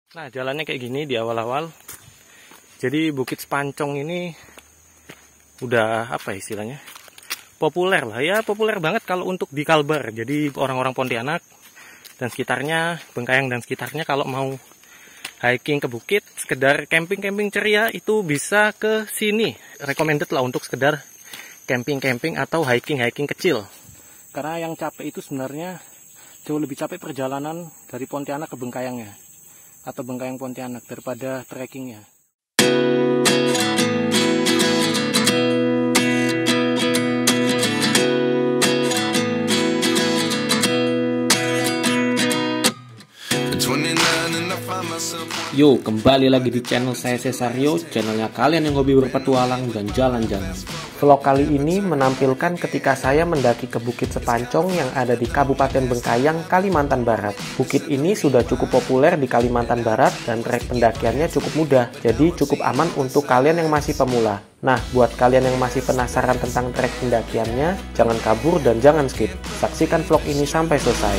Nah, jalannya kayak gini di awal-awal. Jadi Bukit Sepancong ini udah apa istilahnya? Populer lah ya, populer banget kalau untuk di Kalbar. Jadi orang-orang Pontianak dan sekitarnya, Bengkayang dan sekitarnya kalau mau hiking ke bukit, sekedar camping-camping ceria itu bisa ke sini. Recommended lah untuk sekedar camping-camping atau hiking-hiking kecil. Karena yang capek itu sebenarnya jauh lebih capek perjalanan dari Pontianak ke Bengkayangnya atau Bengkayang Pontianak daripada trekkingnya. Yo, kembali lagi di channel saya Cesario, channelnya kalian yang hobi berpetualang dan jalan-jalan. Vlog kali ini menampilkan ketika saya mendaki ke Bukit Sepancong yang ada di Kabupaten Bengkayang, Kalimantan Barat. Bukit ini sudah cukup populer di Kalimantan Barat dan trek pendakiannya cukup mudah, jadi cukup aman untuk kalian yang masih pemula. Nah, buat kalian yang masih penasaran tentang trek pendakiannya, jangan kabur dan jangan skip. Saksikan vlog ini sampai selesai.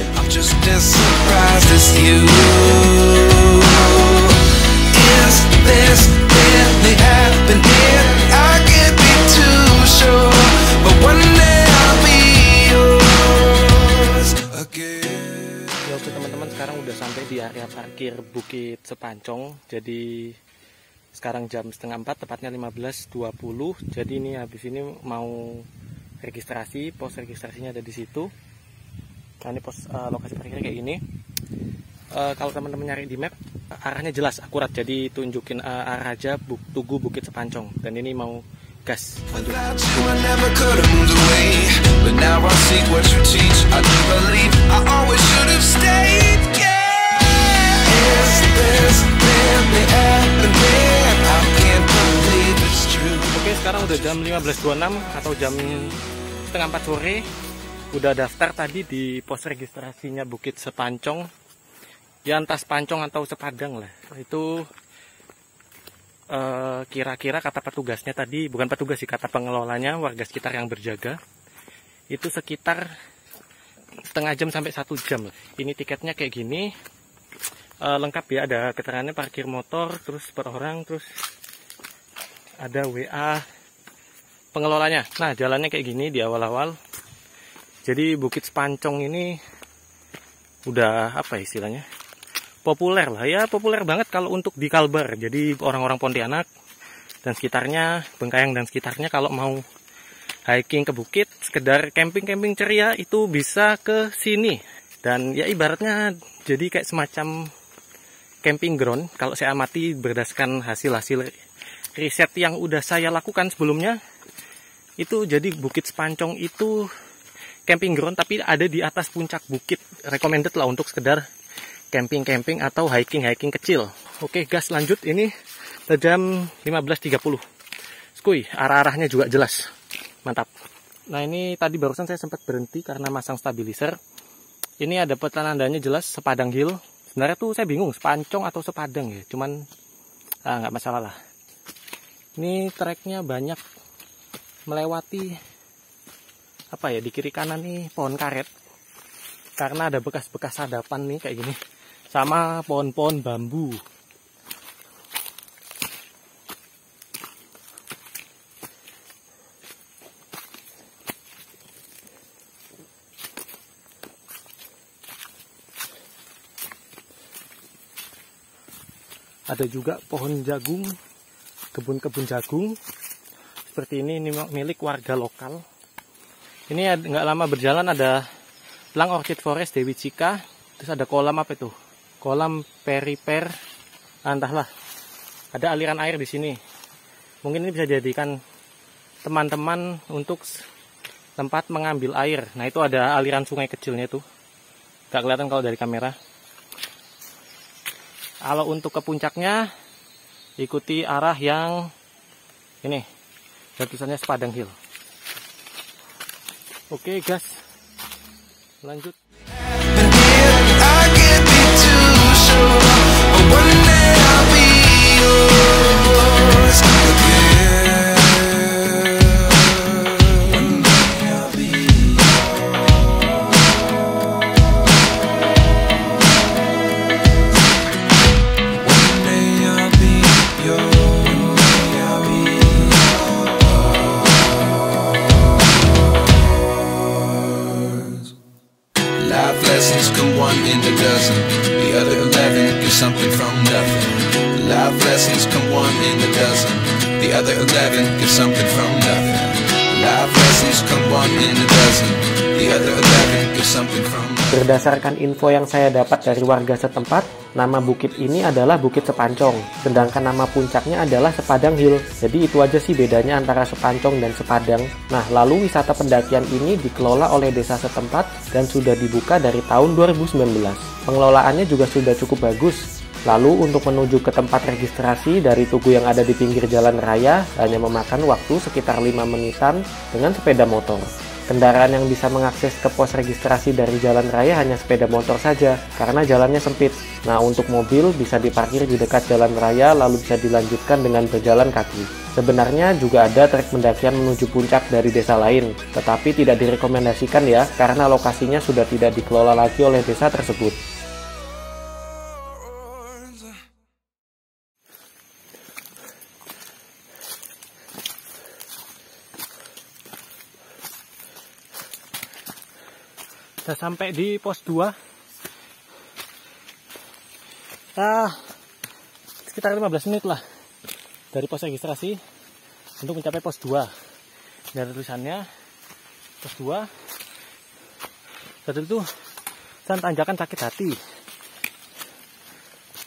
Oke teman-teman, sekarang udah sampai di area parkir Bukit Sepancong. Jadi sekarang jam 3:30, tepatnya 15.20. Jadi ini habis ini mau registrasi, pos registrasinya ada di situ. Nah, ini pos lokasi parkirnya kayak gini. Kalau teman-teman nyari di map, arahnya jelas, akurat. Jadi tunjukin arah aja Tugu Bukit Sepancong. Dan ini mau gas. Oke, sekarang udah jam 15.26 atau jam 3:30 sore. Udah daftar tadi di pos registrasinya Bukit Sepancong. Ya entah Sepancong atau Sepadang lah. Itu kira-kira kata petugasnya tadi, bukan petugas sih, kata pengelolanya, warga sekitar yang berjaga, itu sekitar setengah jam sampai 1 jam. Ini tiketnya kayak gini, lengkap ya, ada keterangannya parkir motor, terus per orang, terus ada WA pengelolanya. Nah, jalannya kayak gini di awal-awal. Jadi Bukit Sepancong ini udah apa istilahnya? Populer lah ya, populer banget kalau untuk di Kalbar. Jadi orang-orang Pontianak dan sekitarnya, Bengkayang dan sekitarnya kalau mau hiking ke bukit, sekedar camping-camping ceria itu bisa ke sini. Dan ya ibaratnya jadi kayak semacam camping ground kalau saya amati berdasarkan hasil-hasil riset yang udah saya lakukan sebelumnya. Itu jadi Bukit Sepancong itu camping ground tapi ada di atas puncak bukit. Recommended lah untuk sekedar camping-camping atau hiking-hiking kecil. Oke, gas lanjut. Ini jam 15.30. Skuy, arah-arahnya juga jelas. Mantap. Nah, ini tadi barusan saya sempat berhenti karena masang stabilizer. Ini ada petandanya jelas Sepadang Hill. Sebenarnya tuh saya bingung Sepancong atau Sepadang ya. Cuman nggak masalah lah. Ini treknya banyak melewati apa ya, di kiri kanan nih pohon karet. Karena ada bekas-bekas hadapan nih kayak gini. Sama pohon-pohon bambu. Ada juga pohon jagung, kebun-kebun jagung. Seperti ini milik warga lokal. Ini nggak lama berjalan ada Lang Orchid Forest Dewi Cika. Terus ada kolam apa itu? Kolam periper, entahlah. Ada aliran air di sini. Mungkin ini bisa dijadikan teman-teman untuk tempat mengambil air. Nah, itu ada aliran sungai kecilnya tuh. Gak kelihatan kalau dari kamera. Kalau untuk ke puncaknya, ikuti arah yang ini. Dan tulisannya Sepadang Hill. Oke, gas. Lanjut. something from nothing. Life lessons come one in a dozen. The other 11 give something from nothing. Life lessons come one in a dozen. The other 11 give something from nothing. Berdasarkan info yang saya dapat dari warga setempat, nama bukit ini adalah Bukit Sepancong, sedangkan nama puncaknya adalah Sepadang Hill. Jadi itu aja sih bedanya antara Sepancong dan Sepadang. Nah, lalu wisata pendakian ini dikelola oleh desa setempat dan sudah dibuka dari tahun 2019. Pengelolaannya juga sudah cukup bagus. Lalu untuk menuju ke tempat registrasi dari tugu yang ada di pinggir jalan raya hanya memakan waktu sekitar 5 menitan dengan sepeda motor. Kendaraan yang bisa mengakses ke pos registrasi dari jalan raya hanya sepeda motor saja, karena jalannya sempit. Nah, untuk mobil bisa diparkir di dekat jalan raya, lalu bisa dilanjutkan dengan berjalan kaki. Sebenarnya juga ada trek pendakian menuju puncak dari desa lain, tetapi tidak direkomendasikan ya, karena lokasinya sudah tidak dikelola lagi oleh desa tersebut. Sudah sampai di pos 2. Sekitar 15 menit lah dari pos registrasi untuk mencapai pos 2. Dari tulisannya pos 2. Satu itu tanjakan sakit hati.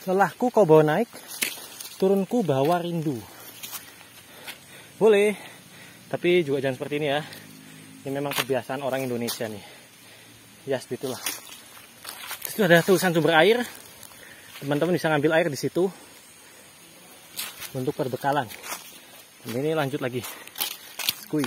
Lelahku kau bawa naik, turunku bawa rindu. Boleh, tapi juga jangan seperti ini ya. Ini memang kebiasaan orang Indonesia nih. Ya, begitulah. Itu ada tulisan sumber air. Teman-teman bisa ngambil air di situ untuk perbekalan. Ini lanjut lagi. Skui.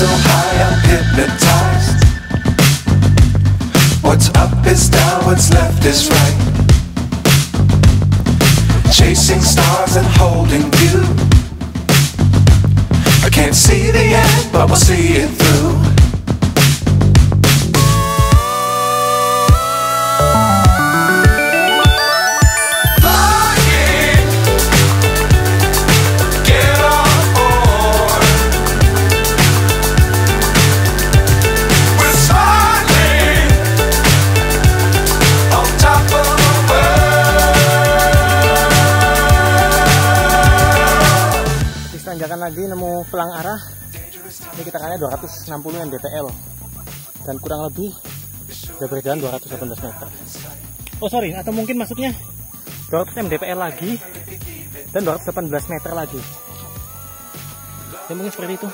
So high I'm hypnotized. What's up is down, what's left is right. Chasing stars and holding you. I can't see the end, but we'll see it through. Tanjakan lagi nemu pelang arah. Ini kita kayaknya 260 mdpl dan kurang lebih sudah berjalan 218 meter. Oh sorry, atau mungkin maksudnya 200 mdpl lagi dan 218 meter lagi. Ya mungkin seperti itu.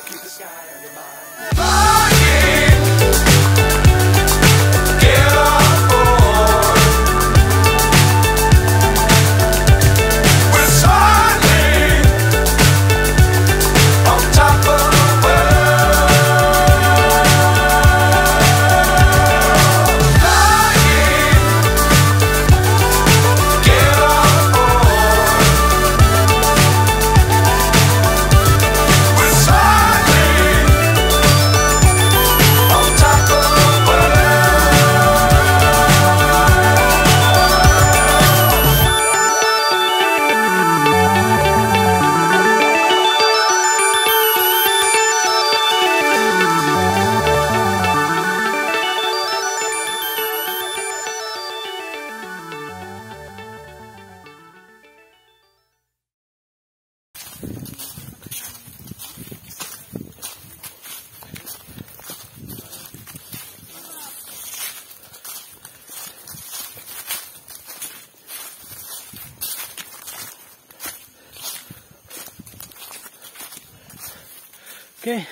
Oke,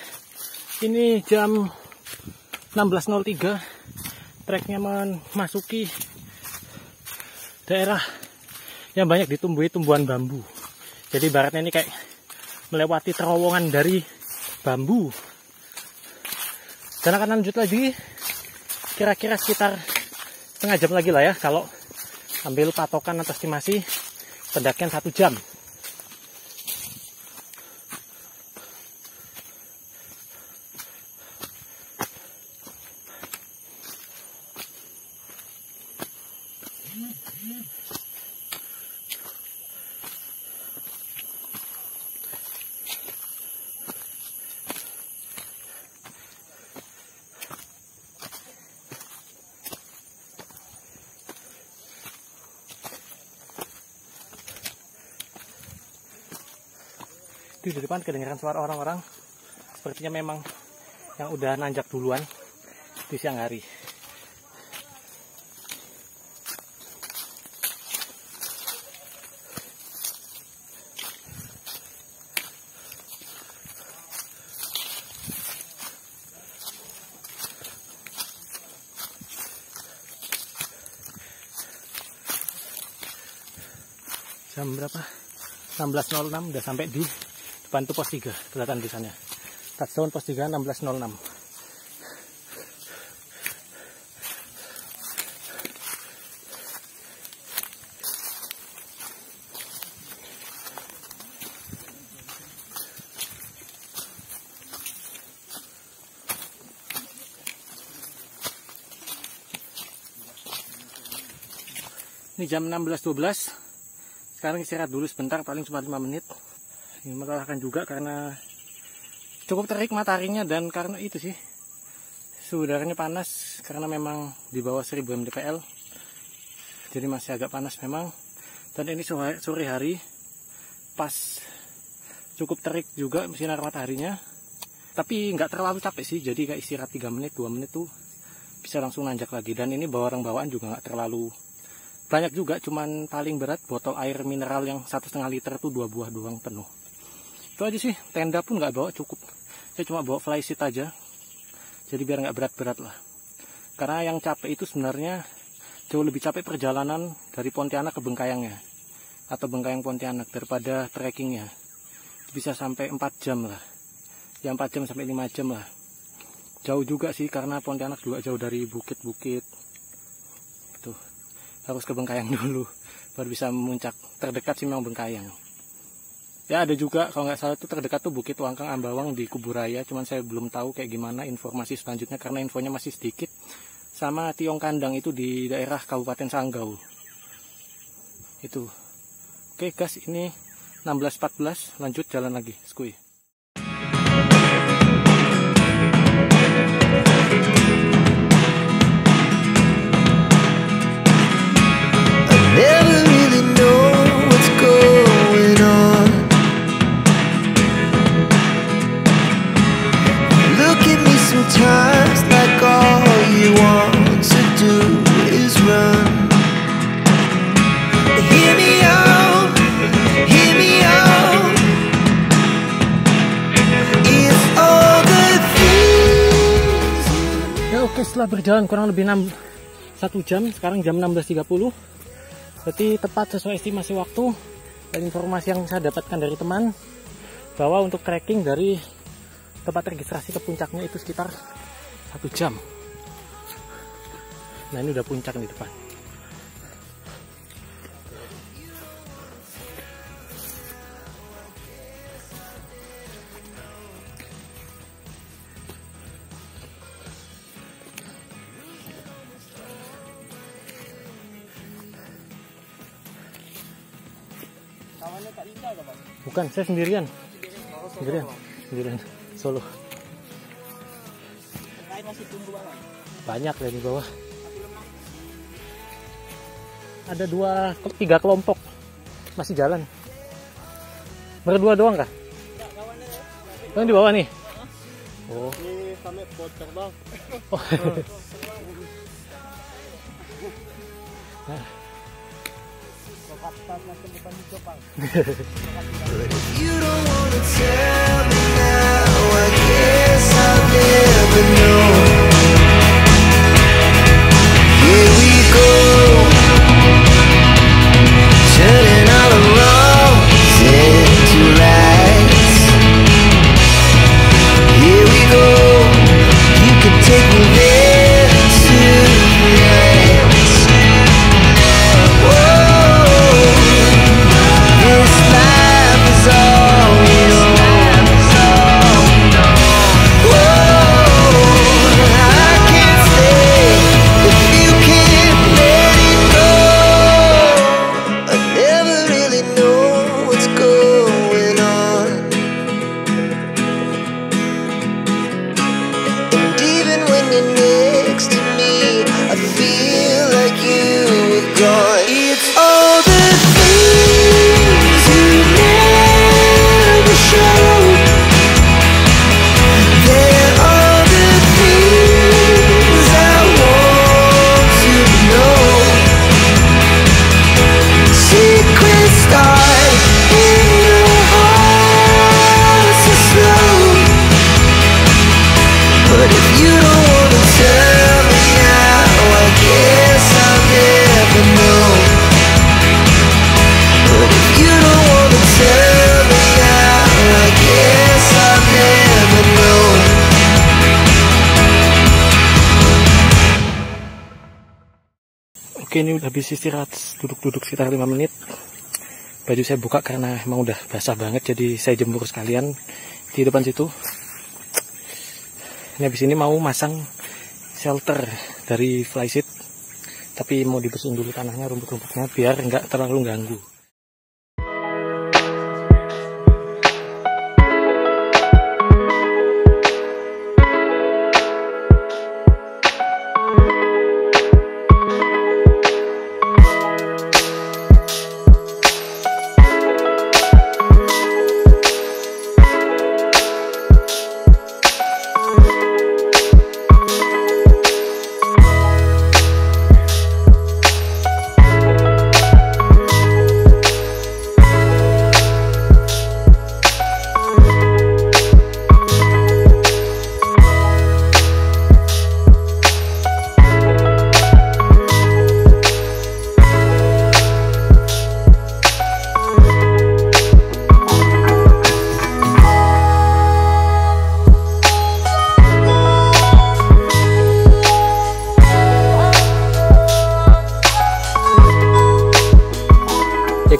ini jam 16.03. Treknya memasuki daerah yang banyak ditumbuhi tumbuhan bambu. Jadi ibaratnya ini kayak melewati terowongan dari bambu. Dan akan lanjut lagi kira-kira sekitar setengah jam lagi lah ya kalau ambil patokan atau estimasi pendakian 1 jam. Di depan kedengaran suara orang-orang, sepertinya memang yang udah nanjak duluan di siang hari. Jam berapa? 16.06 udah sampai di depan tuh pos 3, kelihatan tulisannya. Touchdown pos 3 16.06. Ini jam 16.12. Sekarang istirahat dulu sebentar, paling cuma 5 menit. Ini melelahkan juga karena cukup terik mataharinya, dan karena itu sih suhu udaranya panas karena memang di bawah 1000 mdpl, jadi masih agak panas memang. Dan ini sore hari pas cukup terik juga sinar mataharinya, tapi nggak terlalu capek sih, jadi kayak istirahat 3 menit 2 menit tuh bisa langsung nanjak lagi. Dan ini bawa orang bawaan juga nggak terlalu banyak juga, cuman paling berat botol air mineral yang 1,5 liter tuh 2 buah doang penuh. Itu aja sih, tenda pun nggak bawa, cukup saya cuma bawa flysheet aja, jadi biar nggak berat-berat lah. Karena yang capek itu sebenarnya jauh lebih capek perjalanan dari Pontianak ke Bengkayangnya, atau Bengkayang Pontianak, daripada trekkingnya. Bisa sampai 4 jam lah, ya 4 jam sampai 5 jam lah. Jauh juga sih, karena Pontianak juga jauh dari bukit-bukit. Tuh, harus ke Bengkayang dulu baru bisa memuncak. Terdekat sih memang Bengkayang. Ya ada juga kalau nggak salah itu terdekat tuh Bukit Wangkang Ambawang di Kuburaya, cuman saya belum tahu kayak gimana informasi selanjutnya karena infonya masih sedikit. Sama Tiong Kandang itu di daerah Kabupaten Sanggau. Itu. Oke guys, ini 16.14, lanjut jalan lagi, skuy. Never really know what's going on. Look at me sometimes like all you want to do is run. Hear me out, hear me out. It's all the things. Ya oke, setelah berjalan kurang lebih 1 jam, sekarang jam 16.30. Berarti tepat sesuai estimasi waktu dan informasi yang saya dapatkan dari teman, bahwa untuk trekking dari tempat registrasi ke puncaknya itu sekitar 1 jam. Nah ini udah puncak di depan. Bukan, saya sendirian. Sendirian. Solo. Banyak dari bawah. Ada 3 kelompok masih jalan. Berdua doang kah? Oh, yang di bawah nih. Oh. Ini sampai pot terbang. Oh. You don't wanna tell me now, I guess I'll never know. Here we go, turning all the wrongs into rights. Here we go, you can take me there tonight. Whoa. Oke, ini udah habis istirahat, duduk-duduk sekitar 5 menit. Baju saya buka karena emang udah basah banget, jadi saya jemur sekalian di depan situ. Ini habis ini mau masang shelter dari flysheet, tapi mau dibersihin dulu tanahnya, rumput-rumputnya, biar nggak terlalu ganggu.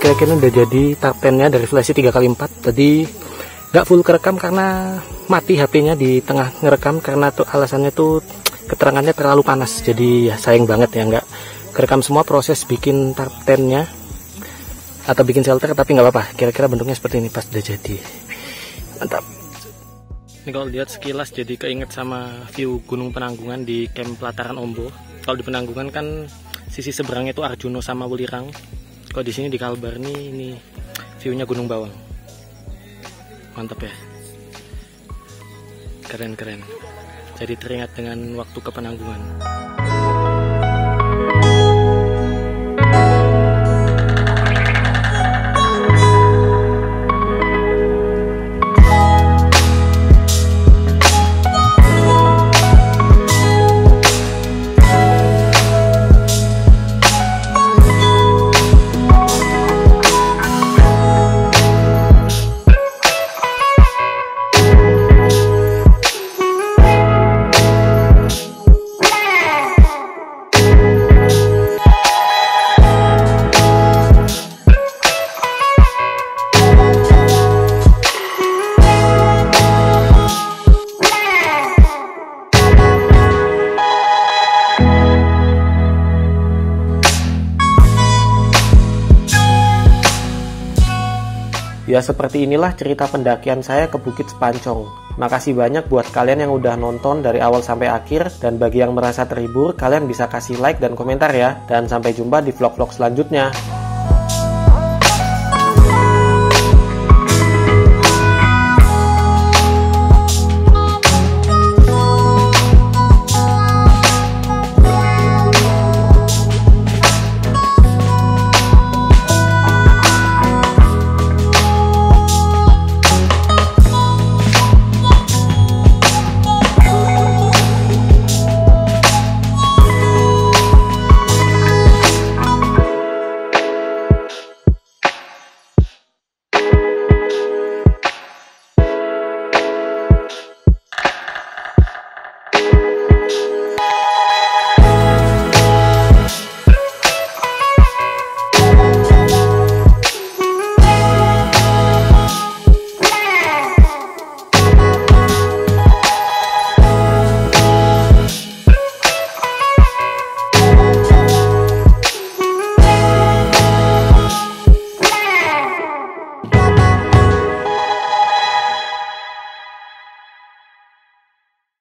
Kira-kira udah jadi tarpennya dari flashlight 3x4. Tadi nggak full kerekam karena mati HP-nya di tengah ngerekam, karena tuh alasannya tuh keterangannya terlalu panas, jadi ya sayang banget ya nggak kerekam semua proses bikin tarpennya atau bikin shelter. Tapi nggak apa-apa, kira-kira bentuknya seperti ini pas udah jadi. Mantap. Ini kalau lihat sekilas jadi keinget sama view Gunung Penanggungan di camp Pelataran Ombo. Kalau di Penanggungan kan sisi seberangnya itu Arjuno sama Welirang. Kalau di sini di Kalbar nih, ini view-nya Gunung Bawang. Mantap ya. Keren-keren. Jadi teringat dengan waktu ke Penanggungan. Ya seperti inilah cerita pendakian saya ke Bukit Sepancong. Makasih banyak buat kalian yang udah nonton dari awal sampai akhir, dan bagi yang merasa terhibur, kalian bisa kasih like dan komentar ya. Dan sampai jumpa di vlog-vlog selanjutnya.